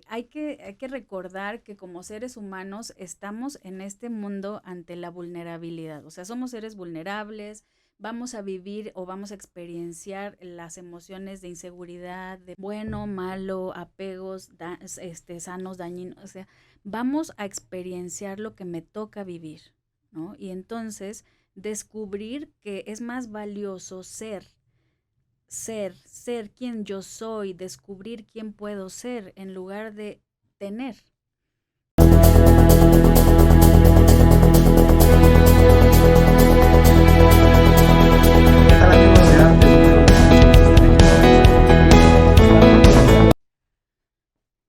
Hay que recordar que como seres humanos estamos en este mundo ante la vulnerabilidad, o sea, somos seres vulnerables, vamos a vivir o vamos a experienciar las emociones de inseguridad, de bueno, malo, apegos, sanos, dañinos, o sea, vamos a experienciar lo que me toca vivir, ¿no? Y entonces descubrir que es más valioso ser quien yo soy, descubrir quién puedo ser en lugar de tener. ¿Qué tal amigos de Arte Número 3? Están aquí nuevamente conmigo Frontline Política.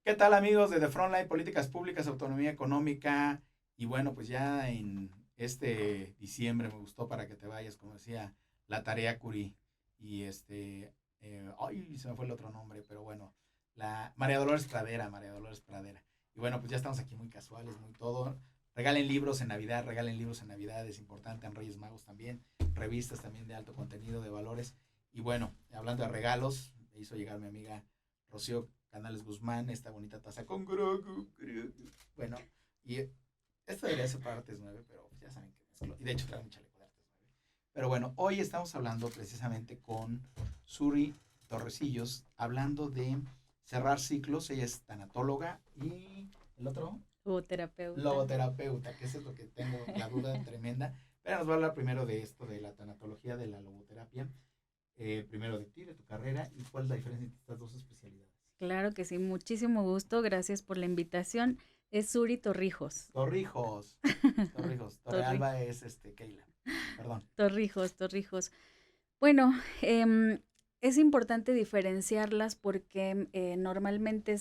¿Qué tal amigos de The Frontline Políticas Públicas, Autonomía Económica? Y bueno, pues ya en este diciembre me gustó para que te vayas, como decía, la tarea Curí. Y ay, se me fue el otro nombre, pero bueno, la María Dolores Pradera. Y bueno, pues ya estamos aquí muy casuales, muy todo. Regalen libros en Navidad, es importante, en Reyes Magos también, revistas también de alto contenido, de valores. Y bueno, hablando de regalos, me hizo llegar mi amiga Rocío Canales Guzmán, esta bonita taza con Grogu, Grogu. Bueno, y esto debería ser para Artes 9, pero ya saben que mezclo. Y de hecho trae un chaleco de Artes 9. Pero bueno, hoy estamos hablando precisamente con Suri Torrecillos, hablando de cerrar ciclos. Ella es tanatóloga y el otro, O terapeuta. logoterapeuta, que eso es lo que tengo la duda tremenda. Pero nos va a hablar primero de esto, de la tanatología, de la logoterapia. Primero de ti, de tu carrera y cuál es la diferencia entre estas dos especialidades. Claro que sí, muchísimo gusto, gracias por la invitación. Es Suri Torrijos. Torrijos, Torrijos, Torri, Torrealba es Keila, perdón. Torrijos. Bueno, es importante diferenciarlas porque normalmente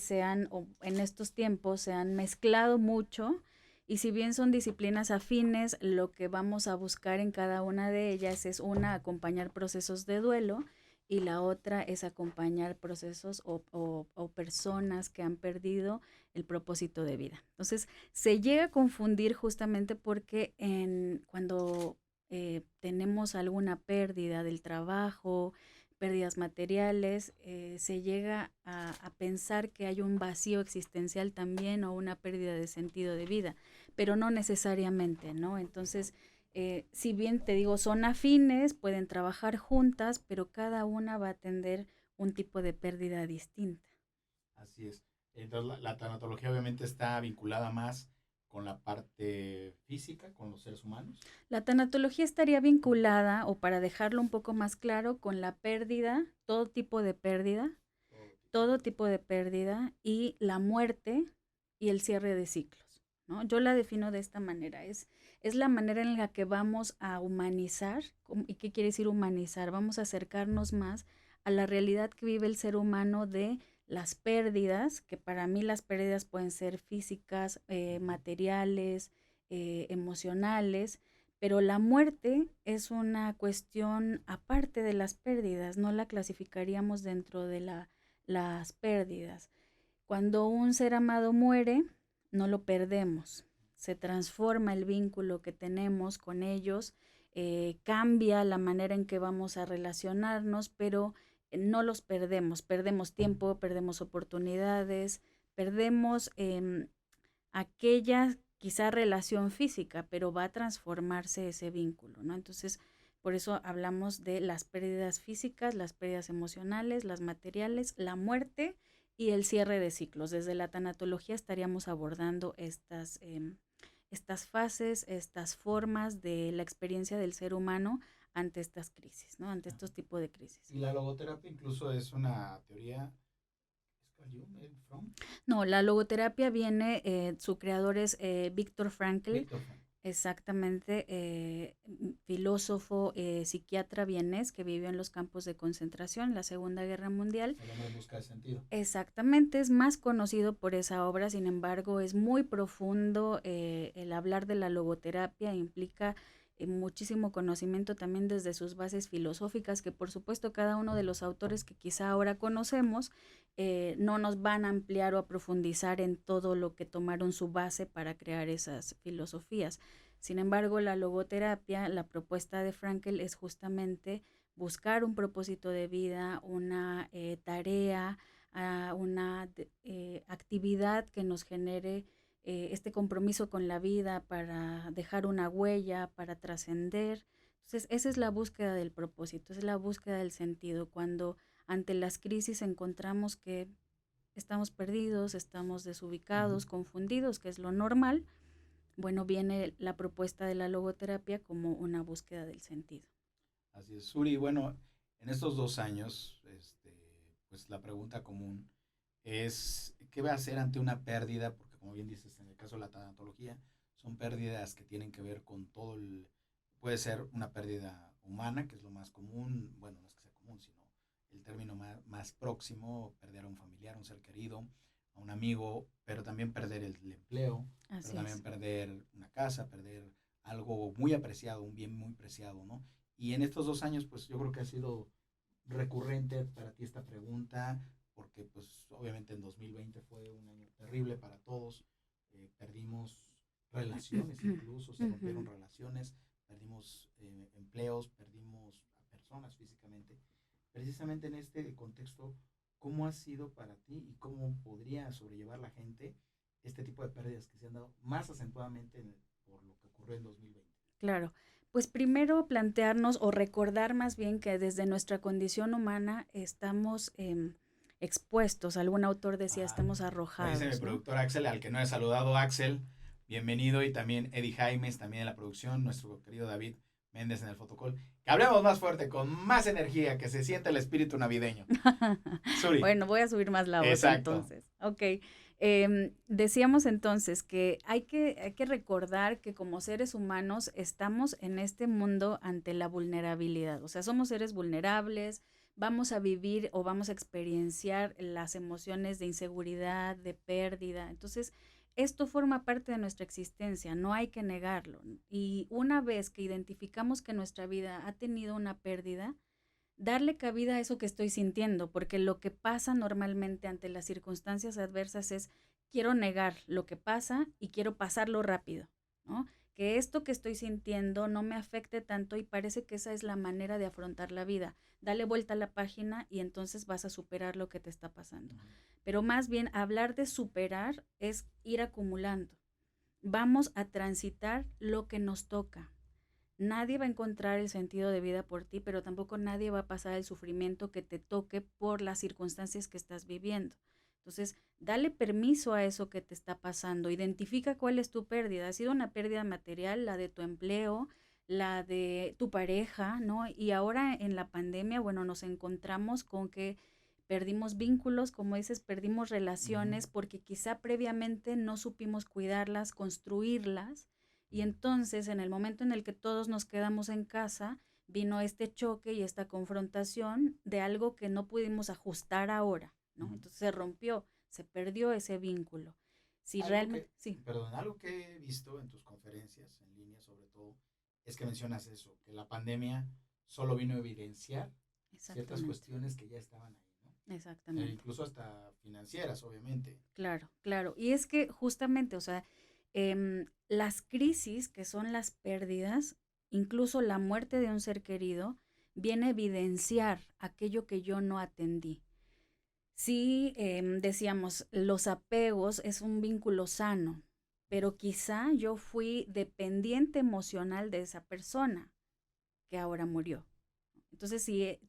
o en estos tiempos se han mezclado mucho y si bien son disciplinas afines, lo que vamos a buscar en cada una de ellas es una, acompañar procesos de duelo y la otra es acompañar procesos o personas que han perdido el propósito de vida. Entonces, se llega a confundir justamente porque cuando tenemos alguna pérdida del trabajo, pérdidas materiales, se llega a pensar que hay un vacío existencial también o una pérdida de sentido de vida, pero no necesariamente, ¿no? Entonces, si bien te digo, son afines, pueden trabajar juntas, pero cada una va a atender un tipo de pérdida distinta. Así es. Entonces la tanatología obviamente está vinculada más con la parte física, con los seres humanos. La tanatología estaría vinculada, o para dejarlo un poco más claro, con la pérdida, todo tipo de pérdida y la muerte y el cierre de ciclos, ¿no? Yo la defino de esta manera, es la manera en la que vamos a humanizar. ¿Y qué quiere decir humanizar? Vamos a acercarnos más a la realidad que vive el ser humano de las pérdidas, que para mí las pérdidas pueden ser físicas, materiales, emocionales, pero la muerte es una cuestión aparte de las pérdidas, no la clasificaríamos dentro de las pérdidas. Cuando un ser amado muere, no lo perdemos, se transforma el vínculo que tenemos con ellos, cambia la manera en que vamos a relacionarnos, pero no los perdemos tiempo, perdemos oportunidades, perdemos aquella quizá relación física, pero va a transformarse ese vínculo, ¿no? Entonces, por eso hablamos de las pérdidas físicas, las pérdidas emocionales, las materiales, la muerte y el cierre de ciclos. Desde la tanatología estaríamos abordando estas fases, estas formas de la experiencia del ser humano ante estas crisis, ¿no? Ante estos tipos de crisis. Y la logoterapia incluso es una teoría. From No, la logoterapia viene, su creador es Viktor Frankl, Víctor Frank. exactamente, filósofo, psiquiatra vienés que vivió en los campos de concentración en la Segunda Guerra Mundial. El hombre busca el sentido. Exactamente, es más conocido por esa obra, sin embargo, es muy profundo. El hablar de la logoterapia implica muchísimo conocimiento también desde sus bases filosóficas, que por supuesto cada uno de los autores que quizá ahora conocemos no nos van a ampliar o a profundizar en todo lo que tomaron su base para crear esas filosofías. Sin embargo, la logoterapia, la propuesta de Frankl es justamente buscar un propósito de vida, una tarea, a una actividad que nos genere este compromiso con la vida para dejar una huella, para trascender. Entonces, esa es la búsqueda del propósito, es la búsqueda del sentido. Cuando ante las crisis encontramos que estamos perdidos, estamos desubicados, confundidos, que es lo normal, bueno, viene la propuesta de la logoterapia como una búsqueda del sentido. Así es, Suri. Bueno, en estos 2 años, pues la pregunta común es, ¿qué va a hacer ante una pérdida? Porque como bien dices, en el caso de la tanatología, son pérdidas que tienen que ver con puede ser una pérdida humana, que es lo más común, bueno, no es que sea común, sino el término más próximo, perder a un familiar, un ser querido, a un amigo, pero también perder el empleo, pero Así también es. perder una casa, perder algo muy apreciado, un bien muy preciado, ¿no? Y en estos 2 años, pues yo creo que ha sido recurrente para ti esta pregunta, porque pues obviamente en 2020 fue un año terrible para todos, perdimos relaciones incluso, se rompieron relaciones, perdimos empleos, perdimos a personas físicamente. Precisamente en este contexto, ¿cómo ha sido para ti y cómo podría sobrellevar la gente este tipo de pérdidas que se han dado más acentuadamente por lo que ocurrió en 2020? Claro, pues primero plantearnos o recordar más bien que desde nuestra condición humana estamos expuestos, algún autor decía, Ajá. estamos Me dice mi arrojados, ¿no? productor Axel, al que no he saludado. Axel, bienvenido. Y también Eddie Jaimes, también en la producción, nuestro querido David Méndez en el fotocall. Que hablemos más fuerte, con más energía, que se siente el espíritu navideño. Suri. Bueno, voy a subir más la voz Exacto. entonces. Ok. Decíamos entonces que hay que recordar que como seres humanos estamos en este mundo ante la vulnerabilidad. O sea, somos seres vulnerables, vamos a vivir o vamos a experienciar las emociones de inseguridad, de pérdida. Entonces, esto forma parte de nuestra existencia, no hay que negarlo. Y una vez que identificamos que nuestra vida ha tenido una pérdida, darle cabida a eso que estoy sintiendo, porque lo que pasa normalmente ante las circunstancias adversas es quiero negar lo que pasa y quiero pasarlo rápido, ¿no? Que esto que estoy sintiendo no me afecte tanto y parece que esa es la manera de afrontar la vida. Dale vuelta a la página y entonces vas a superar lo que te está pasando. Pero más bien hablar de superar es ir acumulando. Vamos a transitar lo que nos toca. Nadie va a encontrar el sentido de vida por ti, pero tampoco nadie va a pasar el sufrimiento que te toque por las circunstancias que estás viviendo. Entonces, dale permiso a eso que te está pasando. Identifica cuál es tu pérdida. Ha sido una pérdida material, la de tu empleo, la de tu pareja, ¿no? Y ahora en la pandemia, bueno, nos encontramos con que perdimos vínculos, como dices, perdimos relaciones porque quizá previamente no supimos cuidarlas, construirlas y entonces, en el momento en el que todos nos quedamos en casa, vino este choque y esta confrontación de algo que no pudimos ajustar ahora, ¿no? Entonces se rompió, se perdió ese vínculo. Si Algo realmente, que, sí, perdón, algo que he visto en tus conferencias en línea sobre todo, es que mencionas eso, que la pandemia solo vino a evidenciar ciertas exactamente, cuestiones que ya estaban ahí, ¿no? exactamente. Incluso hasta financieras, obviamente. Claro, claro. Y es que justamente, o sea, las crisis, que son las pérdidas, incluso la muerte de un ser querido, viene a evidenciar aquello que yo no atendí. Sí, decíamos, los apegos es un vínculo sano, pero quizá yo fui dependiente emocional de esa persona que ahora murió. Entonces, si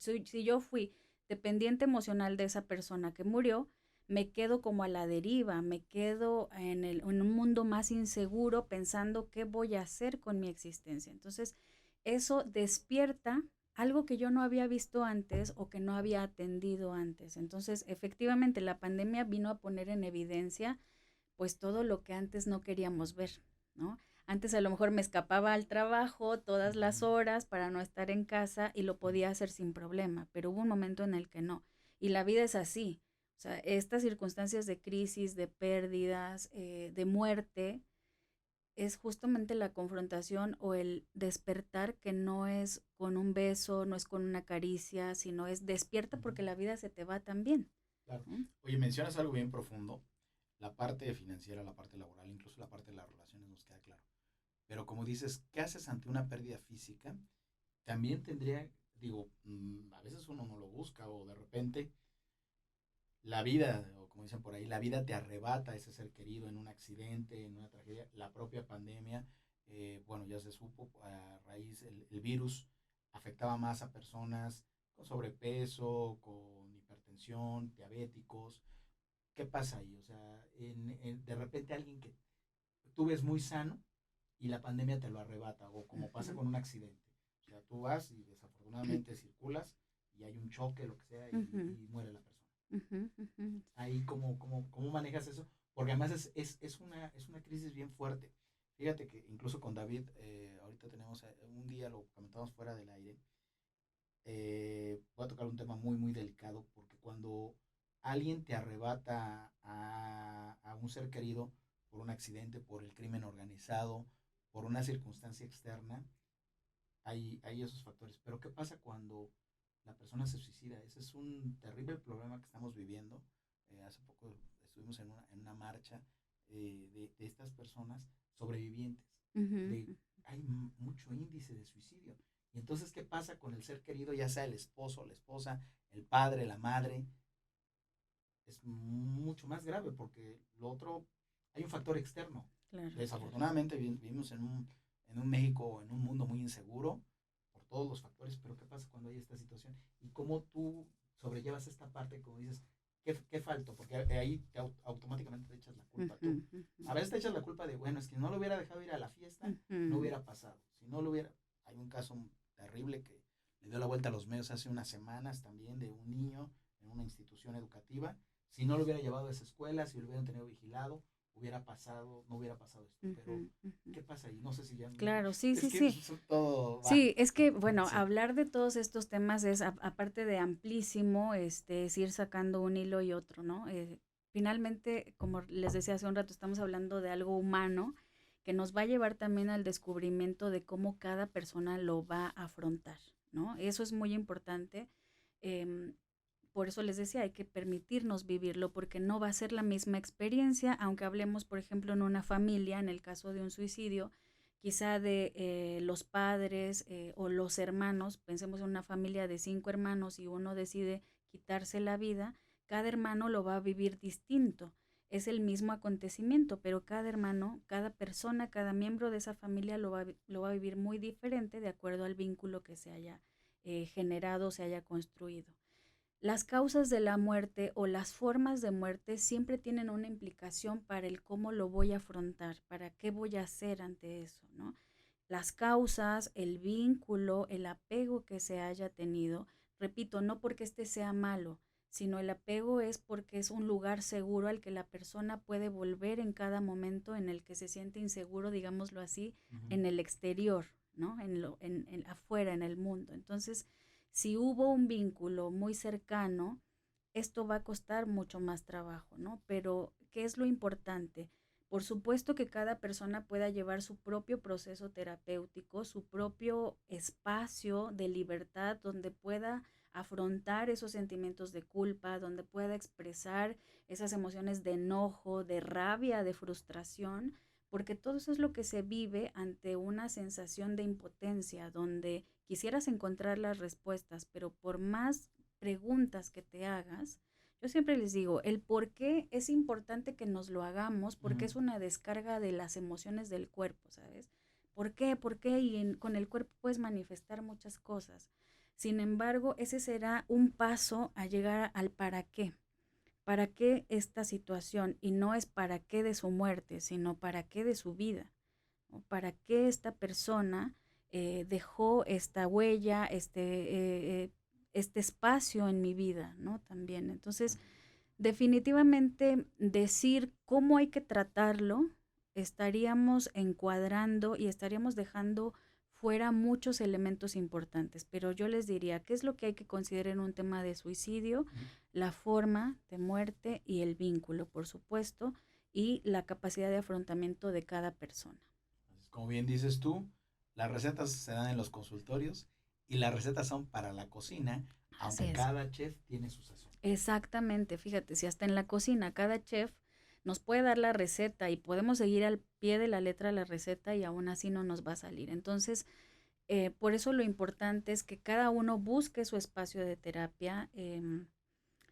yo fui dependiente emocional de esa persona que murió, me quedo como a la deriva, me quedo en un mundo más inseguro pensando qué voy a hacer con mi existencia. Entonces, eso despierta algo que yo no había visto antes o que no había atendido antes. Entonces, efectivamente, la pandemia vino a poner en evidencia pues todo lo que antes no queríamos ver, ¿no? Antes a lo mejor me escapaba al trabajo todas las horas para no estar en casa y lo podía hacer sin problema, pero hubo un momento en el que no. Y la vida es así. O sea, estas circunstancias de crisis, de pérdidas, de muerte, es justamente la confrontación o el despertar que no es con un beso, no es con una caricia, sino es despierta porque la vida se te va también. Claro. ¿No? Oye, mencionas algo bien profundo, la parte financiera, la parte laboral, incluso la parte de las relaciones nos queda claro. Pero como dices, ¿qué haces ante una pérdida física? También tendría, digo, a veces uno no lo busca o de repente la vida, o como dicen por ahí, la vida te arrebata a ese ser querido en un accidente, en una tragedia, la propia pandemia, bueno, ya se supo a raíz el virus afectaba más a personas con sobrepeso, con hipertensión, diabéticos. ¿Qué pasa ahí? O sea, de repente alguien que tú ves muy sano y la pandemia te lo arrebata, o como pasa Ujú, con un accidente. O sea, tú vas y desafortunadamente circulas y hay un choque, lo que sea, ujú, y muere la persona. ujú, ujú. Ahí, ¿cómo manejas eso? Porque además es una crisis bien fuerte. Fíjate que incluso con David, ahorita tenemos, un día lo comentamos fuera del aire, voy a tocar un tema muy, muy delicado, porque cuando alguien te arrebata a un ser querido por un accidente, por el crimen organizado, por una circunstancia externa, hay esos factores. Pero ¿qué pasa cuando la persona se suicida? Ese es un terrible problema que estamos viviendo. Hace poco estuvimos en una marcha, de estas personas sobrevivientes. Ujú, De, hay mucho índice de suicidio. Y entonces, ¿qué pasa con el ser querido, ya sea el esposo, la esposa, el padre, la madre? Es mucho más grave, porque lo otro, hay un factor externo. claro, claro. Desafortunadamente vivimos en un México, en un mundo muy inseguro por todos los factores, pero ¿qué pasa cuando hay esta situación? ¿Y cómo tú sobrellevas esta parte, como dices, qué faltó? Porque ahí automáticamente te echas la culpa Ujú, tú. ujú, A veces te echas la culpa de, bueno, es que no lo hubiera dejado ir a la fiesta, no ujú, hubiera pasado. Si no lo hubiera, hay un caso terrible que le dio la vuelta a los medios hace unas semanas también, de un niño en una institución educativa. Si no lo hubiera llevado a esa escuela, si lo hubieran tenido vigilado, hubiera pasado, no hubiera pasado esto. Pero, ujú, ujú. ¿qué pasa ahí? No sé si ya Claro, sí, es sí, que sí. eso todo va. Sí, es que, bueno, Sí. hablar de todos estos temas es, aparte de amplísimo, es ir sacando un hilo y otro, ¿no? Finalmente, como les decía hace un rato, estamos hablando de algo humano que nos va a llevar también al descubrimiento de cómo cada persona lo va a afrontar, ¿no? Eso es muy importante. em, por eso les decía, hay que permitirnos vivirlo porque no va a ser la misma experiencia, aunque hablemos, por ejemplo, en una familia, en el caso de un suicidio, quizá de los padres o los hermanos, pensemos en una familia de 5 hermanos y uno decide quitarse la vida, cada hermano lo va a vivir distinto. Es el mismo acontecimiento, pero cada hermano, cada persona, cada miembro de esa familia lo va a vivir muy diferente de acuerdo al vínculo que se haya generado, se haya construido. Las causas de la muerte o las formas de muerte siempre tienen una implicación para el cómo lo voy a afrontar, para qué voy a hacer ante eso, ¿no? Las causas, el vínculo, el apego que se haya tenido, repito, no porque este sea malo, sino el apego es porque es un lugar seguro al que la persona puede volver en cada momento en el que se siente inseguro, digámoslo así, Ujú. en el exterior, ¿no? Afuera, en el mundo. Entonces, si hubo un vínculo muy cercano, esto va a costar mucho más trabajo, ¿no? Pero, ¿qué es lo importante? Por supuesto que cada persona pueda llevar su propio proceso terapéutico, su propio espacio de libertad donde pueda afrontar esos sentimientos de culpa, donde pueda expresar esas emociones de enojo, de rabia, de frustración, porque todo eso es lo que se vive ante una sensación de impotencia, donde quisieras encontrar las respuestas, pero por más preguntas que te hagas, yo siempre les digo, el por qué es importante que nos lo hagamos, porque Ujú. es una descarga de las emociones del cuerpo, ¿sabes? ¿Por qué? ¿Por qué? Con el cuerpo puedes manifestar muchas cosas. Sin embargo, ese será un paso a llegar al para qué. ¿Para qué esta situación? Y no es para qué de su muerte, sino para qué de su vida, ¿no? ¿Para qué esta persona dejó esta huella, este espacio en mi vida, ¿no? También. Entonces, definitivamente decir cómo hay que tratarlo, estaríamos encuadrando y estaríamos dejando fuera muchos elementos importantes, pero yo les diría, ¿qué es lo que hay que considerar en un tema de suicidio? Ujú. La forma de muerte y el vínculo, por supuesto, y la capacidad de afrontamiento de cada persona. Entonces, como bien dices tú, las recetas se dan en los consultorios y las recetas son para la cocina, Así aunque es. cada chef tiene su sazón. Exactamente, fíjate, si hasta en la cocina cada chef nos puede dar la receta y podemos seguir al pie de la letra la receta y aún así no nos va a salir. Entonces, por eso lo importante es que cada uno busque su espacio de terapia.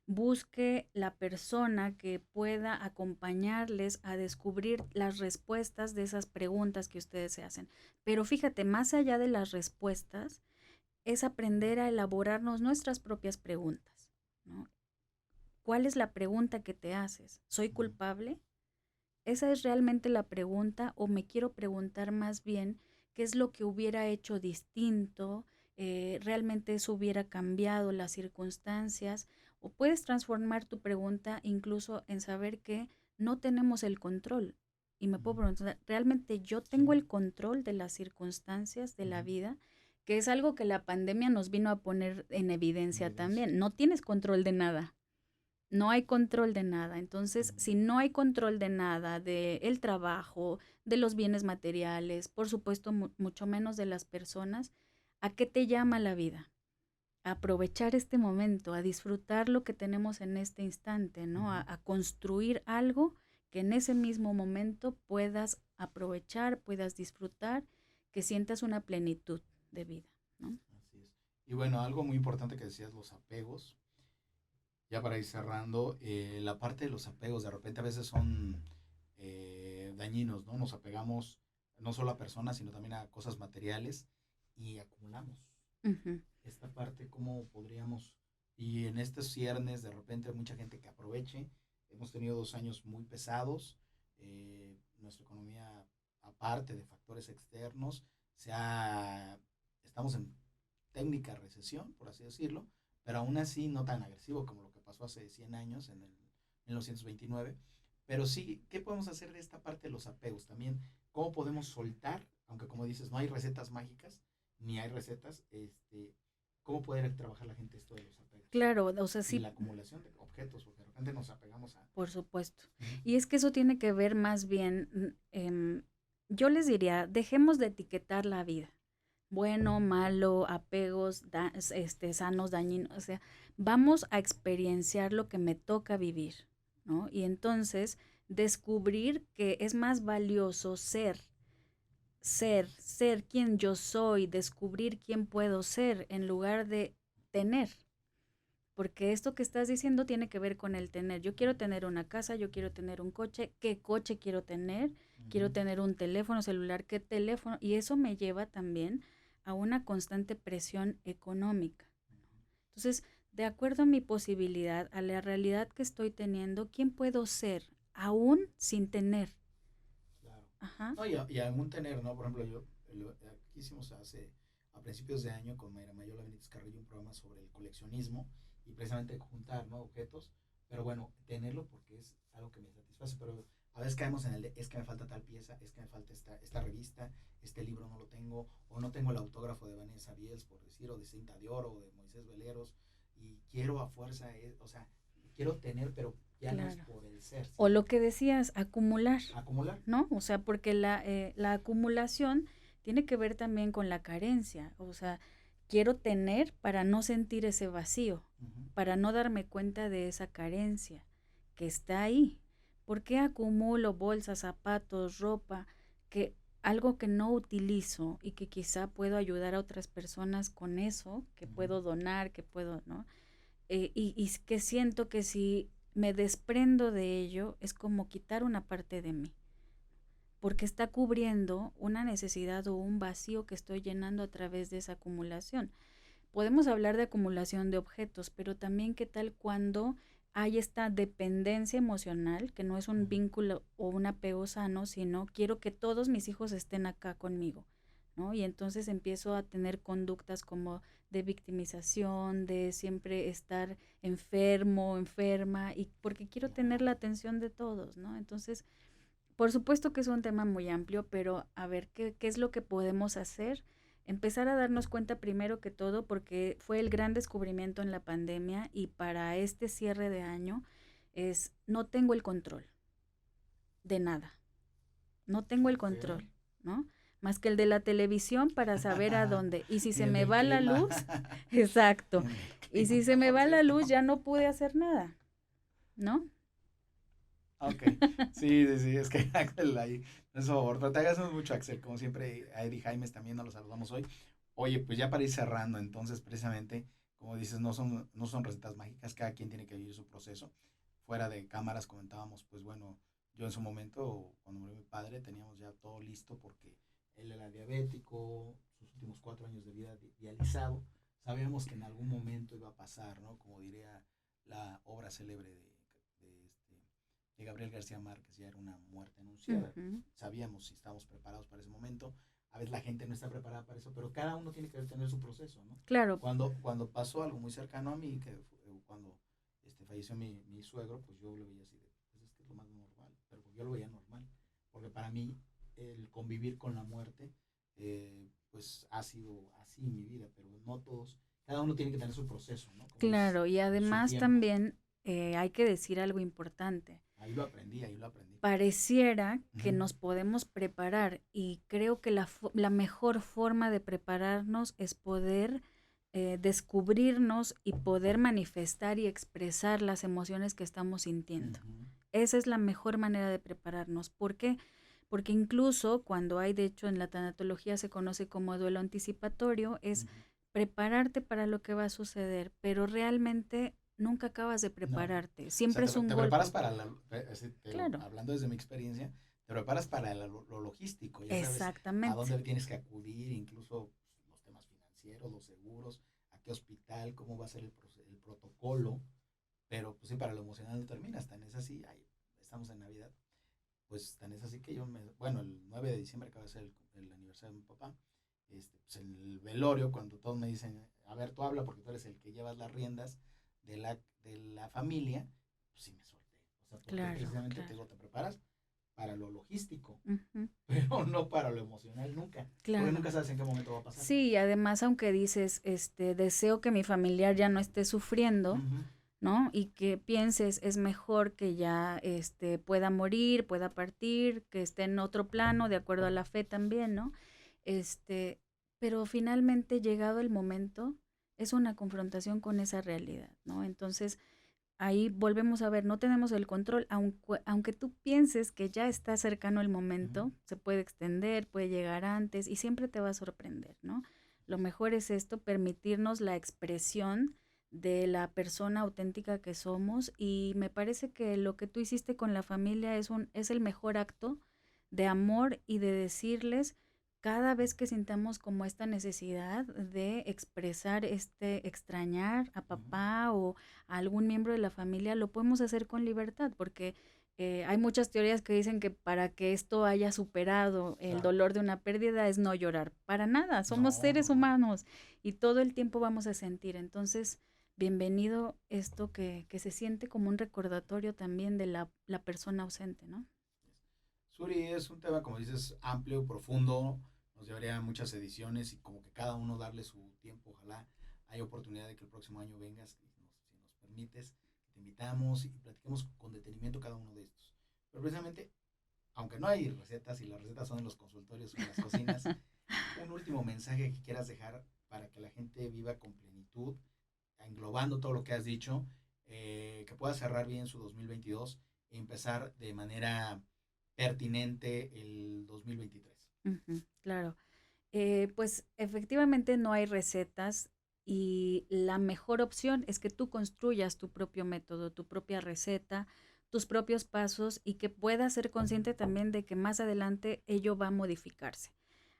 busque la persona que pueda acompañarles a descubrir las respuestas de esas preguntas que ustedes se hacen. Pero fíjate, más allá de las respuestas, es aprender a elaborarnos nuestras propias preguntas, ¿no? ¿Cuál es la pregunta que te haces? ¿Soy culpable? ¿Esa es realmente la pregunta o me quiero preguntar más bien qué es lo que hubiera hecho distinto? ¿Realmente eso hubiera cambiado las circunstancias? O puedes transformar tu pregunta incluso en saber que no tenemos el control. Y me puedo preguntar, ¿realmente yo tengo Sí. el control de las circunstancias de la Ujú. vida? Que es algo que la pandemia nos vino a poner en En evidencia evidencia. también. No tienes control de nada. No hay control de nada. Entonces, Ujú. si no hay control de nada, de el trabajo, de los bienes materiales, por supuesto, mucho menos de las personas, ¿a qué te llama la vida? A aprovechar este momento, a disfrutar lo que tenemos en este instante, ¿no? Ujú. A construir algo que en ese mismo momento puedas aprovechar, puedas disfrutar, que sientas una plenitud de vida, ¿no? Así es. Y bueno, algo muy importante que decías, los apegos. Ya para ir cerrando, la parte de los apegos de repente a veces son dañinos, ¿no? Nos apegamos no solo a personas, sino también a cosas materiales y acumulamos. Ujú, Esta parte, ¿cómo podríamos? Y en estos ciernes, de repente, hay mucha gente que aproveche. Hemos tenido 2 años muy pesados. Nuestra economía, aparte de factores externos, estamos en técnica recesión, por así decirlo, pero aún así no tan agresivo como lo que pasó hace 100 años, en el 1929. Pero sí, ¿qué podemos hacer de esta parte de los apegos? También, ¿cómo podemos soltar? Aunque como dices, no hay recetas mágicas, ni hay recetas, ¿cómo poder trabajar la gente esto de los apegos? claro, o sea, Y sí, la acumulación de objetos, porque de repente nos apegamos a... por supuesto. Uh-huh. Y es que eso tiene que ver más bien, yo les diría, dejemos de etiquetar la vida. Bueno, malo, apegos, sanos, dañinos. O sea, vamos a experienciar lo que me toca vivir, ¿no? Y entonces descubrir que es más valioso ser quien yo soy, descubrir quién puedo ser en lugar de tener. Porque esto que estás diciendo tiene que ver con el tener. Yo quiero tener una casa, yo quiero tener un coche. ¿Qué coche quiero tener? Quiero Uh-huh. tener un teléfono celular. ¿Qué teléfono? Y eso me lleva también a una constante presión económica. Entonces, de acuerdo a mi posibilidad, a la realidad que estoy teniendo, ¿quién puedo ser aún sin tener? Claro. Ajá. No, y aún tener, ¿no? Por ejemplo, aquí hicimos a principios de año con Mayra Mayola Benítez Carrillo un programa sobre el coleccionismo y precisamente juntar, ¿no? Objetos, pero bueno, tenerlo porque es algo que me satisface, pero a veces caemos en el de, es que me falta tal pieza, es que me falta esta revista, este libro no lo tengo, o no tengo el autógrafo de Vanessa Biels, por decir, o de Cinta de Oro, o de Moisés Veleros, y quiero a fuerza, o sea, quiero tener, pero ya no es Claro. por el ser, O sino lo que decías, acumular, acumular. ¿no? O sea, porque la acumulación tiene que ver también con la carencia. O sea, quiero tener para no sentir ese vacío, Uh-huh. para no darme cuenta de esa carencia que está ahí. ¿Por qué acumulo bolsas, zapatos, ropa, que algo que no utilizo y que quizá puedo ayudar a otras personas con eso, que Uh-huh. puedo donar, que puedo, ¿no? Y que siento que si me desprendo de ello es como quitar una parte de mí, porque está cubriendo una necesidad o un vacío que estoy llenando a través de esa acumulación. Podemos hablar de acumulación de objetos, pero también qué tal cuando hay esta dependencia emocional, que no es un Uh-huh. vínculo o un apego sano, sino quiero que todos mis hijos estén acá conmigo, ¿no? Y entonces empiezo a tener conductas como de victimización, de siempre estar enfermo, enferma, y porque quiero tener Claro. la atención de todos, ¿no? Entonces, por supuesto que es un tema muy amplio, pero a ver, ¿qué es lo que podemos hacer? Empezar a darnos cuenta primero que todo, porque fue el gran descubrimiento en la pandemia y para este cierre de año, es no tengo el control de nada, no tengo el Ok. control, ¿no? Más que el de la televisión para saber a dónde. Y si Y se el me del va la clima. luz, exacto. El del Y si se clima, me por va la cierto. luz, ya no pude hacer nada, ¿no? Ok, sí, sí, sí, es que Axel ahí, por favor, pero te agradecemos mucho, Axel, como siempre, a Eddie Jaimes también nos lo saludamos hoy. Oye, pues ya para ir cerrando, entonces, precisamente, como dices, no son recetas mágicas, cada quien tiene que vivir su proceso. Fuera de cámaras comentábamos, pues bueno, yo en su momento, cuando murió mi padre, teníamos ya todo listo porque él era diabético, sus últimos 4 años de vida dializado. Sabíamos que en algún momento iba a pasar, ¿no? Como diría la obra célebre de Gabriel García Márquez, ya era una muerte anunciada. Ujú. Sabíamos si estábamos preparados para ese momento. A veces la gente no está preparada para eso, pero cada uno tiene que tener su proceso, ¿no? Claro. Cuando pasó algo muy cercano a mí, cuando falleció mi suegro, pues yo lo veía así de, pues es que es lo más normal, pero yo lo veía normal, porque para mí el convivir con la muerte, pues ha sido así en mi vida, pero no todos, cada uno tiene que tener su proceso, ¿no? Como es Claro, y su además tiempo. también hay que decir algo importante. Ahí lo aprendí. Pareciera que Ujú. nos podemos preparar y creo que la mejor forma de prepararnos es poder descubrirnos y poder manifestar y expresar las emociones que estamos sintiendo. Ujú. Esa es la mejor manera de prepararnos. ¿Por qué? Porque incluso cuando hay, de hecho, en la tanatología se conoce como duelo anticipatorio, es Ujú. prepararte para lo que va a suceder, pero realmente nunca acabas de No, prepararte. o sea, Siempre es un te preparas golpe. para Claro, hablando desde mi experiencia, te preparas para lo logístico, ya sabes a exactamente. dónde tienes que acudir, incluso pues, los temas financieros, los seguros, a qué hospital, cómo va a ser el protocolo, pero pues sí, para lo emocional no terminas, tan es así, ahí estamos en Navidad, pues tan es así que bueno, el 9 de diciembre acaba de ser el aniversario de mi papá, pues en el velorio, cuando todos me dicen, a ver, tú habla porque tú eres el que llevas las riendas de la familia, pues sí me solté. O sea, porque Claro, precisamente te claro. digo, te preparas para lo logístico, Ujú, pero no para lo emocional nunca, porque claro. nunca sabes en qué momento va a pasar. Sí, y además, aunque dices, deseo que mi familiar ya no esté sufriendo, Ujú. ¿no? Y que pienses, es mejor que ya, pueda morir, pueda partir, que esté en otro plano, de acuerdo a la fe también, ¿no? Este, pero finalmente, llegado el momento, es una confrontación con esa realidad, ¿no? Entonces, ahí volvemos a ver, no tenemos el control, aunque tú pienses que ya está cercano el Ujú. momento, se puede extender, puede llegar antes y siempre te va a sorprender, ¿no? Lo mejor es esto, permitirnos la expresión de la persona auténtica que somos y me parece que lo que tú hiciste con la familia es el mejor acto de amor y de decirles cada vez que sintamos como esta necesidad de expresar extrañar a Ujú. papá o a algún miembro de la familia, lo podemos hacer con libertad, porque hay muchas teorías que dicen que para que esto haya superado el Claro. dolor de una pérdida es no llorar. Para nada, somos No, no, seres no. humanos y todo el tiempo vamos a sentir. Entonces, bienvenido esto que se siente como un recordatorio también de la persona ausente, ¿no? Suri, es un tema, como dices, amplio, profundo, nos llevaría a muchas ediciones y como que cada uno darle su tiempo, ojalá haya oportunidad de que el próximo año vengas, si nos permites, te invitamos y platiquemos con detenimiento cada uno de estos. Pero precisamente, aunque no hay recetas y las recetas son en los consultorios o en las cocinas, un último mensaje que quieras dejar para que la gente viva con plenitud, englobando todo lo que has dicho, que pueda cerrar bien su 2022 y empezar de manera pertinente el 2023. Ujú, claro. Pues efectivamente no hay recetas y la mejor opción es que tú construyas tu propio método, tu propia receta, tus propios pasos y que puedas ser consciente también de que más adelante ello va a modificarse.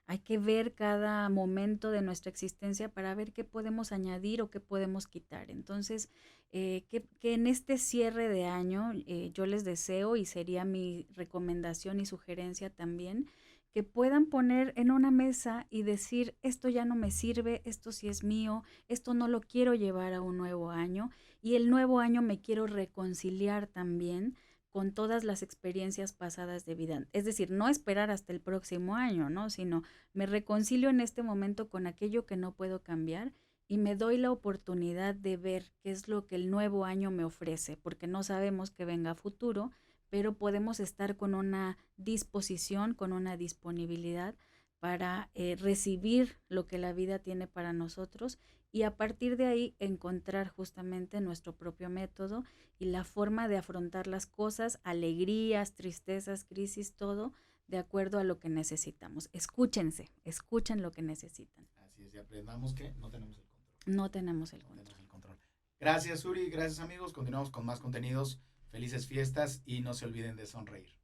Hay que ver cada momento de nuestra existencia para ver qué podemos añadir o qué podemos quitar. Entonces, que en este cierre de año yo les deseo y sería mi recomendación y sugerencia también que puedan poner en una mesa y decir, esto ya no me sirve, esto sí es mío, esto no lo quiero llevar a un nuevo año y el nuevo año me quiero reconciliar también con todas las experiencias pasadas de vida. Es decir, no esperar hasta el próximo año, ¿no? Sino me reconcilio en este momento con aquello que no puedo cambiar y me doy la oportunidad de ver qué es lo que el nuevo año me ofrece, porque no sabemos que venga a futuro, pero podemos estar con una disposición, con una disponibilidad para recibir lo que la vida tiene para nosotros y a partir de ahí encontrar justamente nuestro propio método y la forma de afrontar las cosas, alegrías, tristezas, crisis, todo de acuerdo a lo que necesitamos. Escúchense, escuchen lo que necesitan. Así es, y aprendamos que no tenemos el control. No tenemos el No tenemos control. el Gracias, Uri, gracias amigos. Continuamos con más contenidos. Felices fiestas y no se olviden de sonreír.